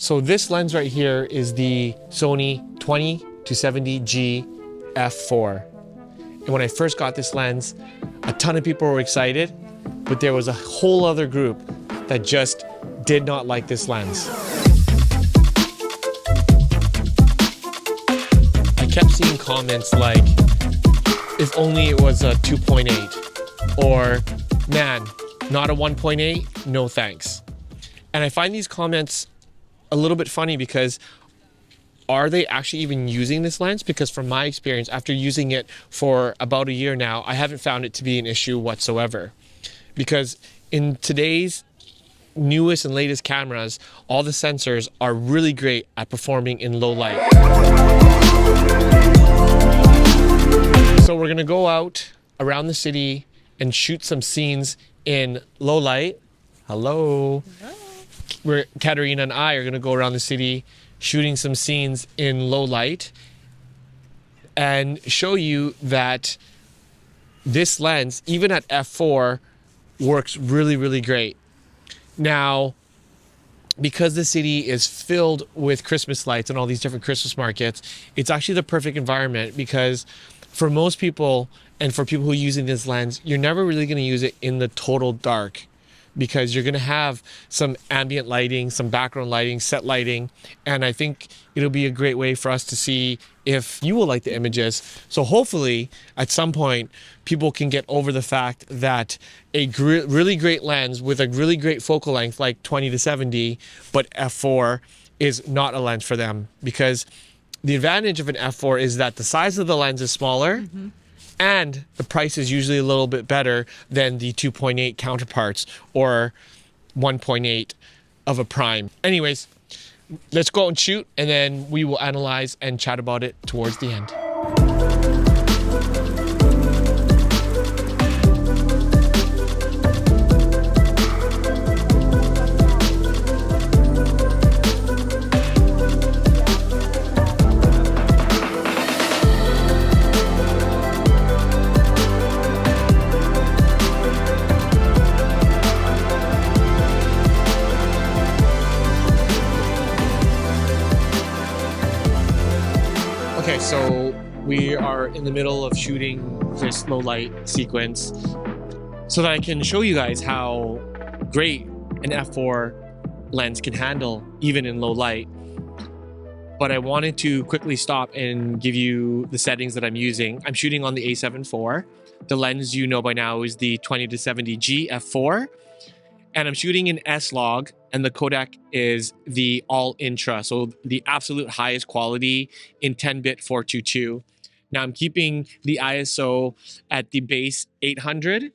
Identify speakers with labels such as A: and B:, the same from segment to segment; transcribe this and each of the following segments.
A: So this lens right here is the Sony 20-70G f4. And when I first got this lens, a ton of people were excited, but there was a whole other group that just did not like this lens. I kept seeing comments like, if only it was a 2.8, or man, not a 1.8, no thanks. And I find these comments a little bit funny because are they actually even using this lens? Because from my experience, after using it for about a year now, I haven't found it to be an issue whatsoever. Because in today's newest and latest cameras, all the sensors are really great at performing in low light. So we're gonna go out around the city and shoot some scenes in low light. Hello. Where Katerina and I are gonna go around the city shooting some scenes in low light and show you that this lens, even at f4, works really, really great. Now, because the city is filled with Christmas lights and all these different Christmas markets, it's actually the perfect environment because for most people and for people who are using this lens, you're never really going to use it in the total dark because you're going to have some ambient lighting, some background lighting, set lighting, and I think it'll be a great way for us to see if you will like the images. So hopefully at some point people can get over the fact that a really great lens with a really great focal length like 20-70 but f4 is not a lens for them, because the advantage of an f4 is that the size of the lens is smaller, and the price is usually a little bit better than the 2.8 counterparts or 1.8 of a prime. Anyways, let's go out and shoot, and then we will analyze and chat about it towards the end. Okay, so we are in the middle of shooting this low light sequence so that I can show you guys how great an f4 lens can handle even in low light. But I wanted to quickly stop and give you the settings that I'm using. I'm shooting on the A7 IV. The lens you know by now is the 20-70G f4. And I'm shooting in S-Log, and the codec is the all intra, so the absolute highest quality in 10-bit 422. Now I'm keeping the ISO at the base 800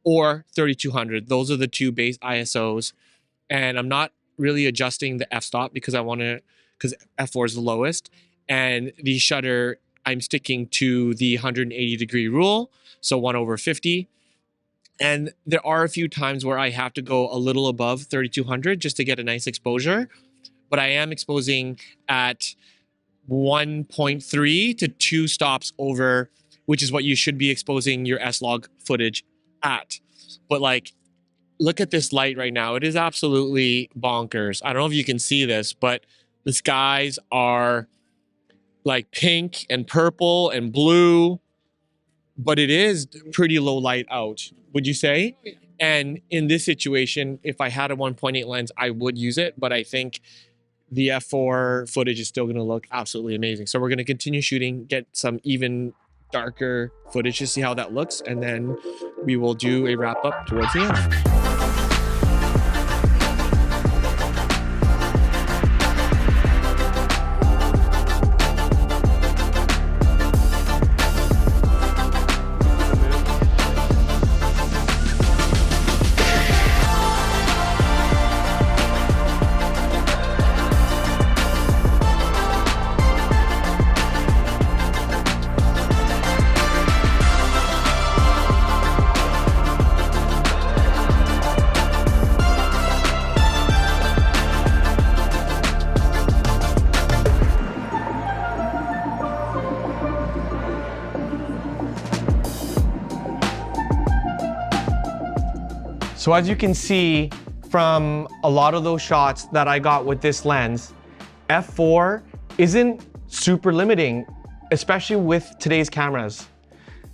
A: or 3200. Those are the two base ISOs. And I'm not really adjusting the f-stop because because f4 is the lowest. And the shutter, I'm sticking to the 180-degree rule, so 1/50. And there are a few times where I have to go a little above 3200 just to get a nice exposure. But I am exposing at 1.3 to 2 stops over, which is what you should be exposing your S-Log footage at. But like, look at this light right now. It is absolutely bonkers. I don't know if you can see this, but the skies are like pink and purple and blue, but it is pretty low light out, would you say? And in this situation, if I had a 1.8 lens, I would use it, but I think the f4 footage is still going to look absolutely amazing. So we're going to continue shooting, get some even darker footage to see how that looks, and then we will do a wrap up towards the end. So as you can see from a lot of those shots that I got with this lens, f4 isn't super limiting, especially with today's cameras.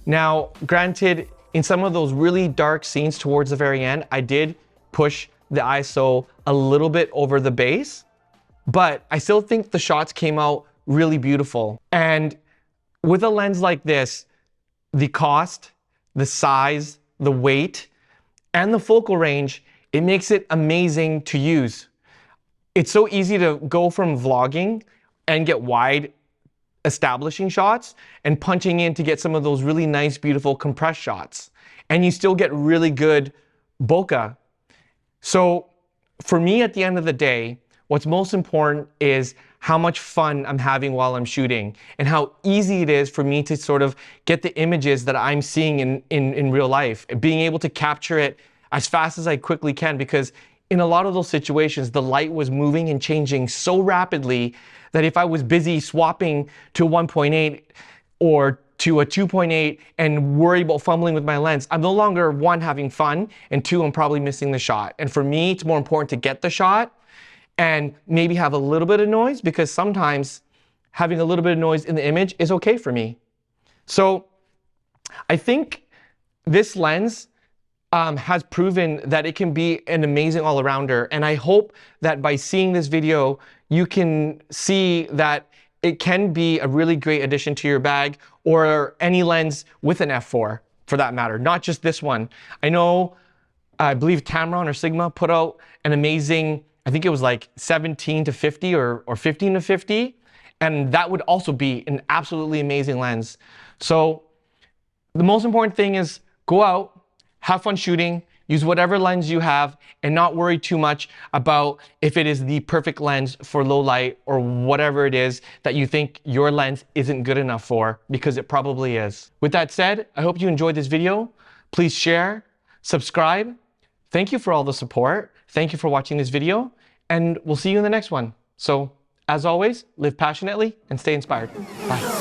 A: Now, granted, in some of those really dark scenes towards the very end, I did push the ISO a little bit over the base, but I still think the shots came out really beautiful. And with a lens like this, the cost, the size, the weight, and the focal range, it makes it amazing to use. It's so easy to go from vlogging and get wide establishing shots and punching in to get some of those really nice, beautiful compressed shots. And you still get really good bokeh. So for me, at the end of the day, what's most important is how much fun I'm having while I'm shooting and how easy it is for me to sort of get the images that I'm seeing in real life, and being able to capture it as fast as I quickly can, because in a lot of those situations, the light was moving and changing so rapidly that if I was busy swapping to 1.8 or to a 2.8 and worry about fumbling with my lens, I'm no longer, one, having fun, and two, I'm probably missing the shot. And for me, it's more important to get the shot and maybe have a little bit of noise, because sometimes having a little bit of noise in the image is okay for me. So I think this lens has proven that it can be an amazing all-arounder. And I hope that by seeing this video, you can see that it can be a really great addition to your bag, or any lens with an f4 for that matter, not just this one. I know, I believe Tamron or Sigma put out an amazing, I think it was like 17 to 50 or 15 to 50. And that would also be an absolutely amazing lens. So the most important thing is go out, have fun shooting, use whatever lens you have, and not worry too much about if it is the perfect lens for low light or whatever it is that you think your lens isn't good enough for, because it probably is. With that said, I hope you enjoyed this video. Please share, subscribe. Thank you for all the support. Thank you for watching this video, and we'll see you in the next one. So, as always, live passionately and stay inspired. Bye.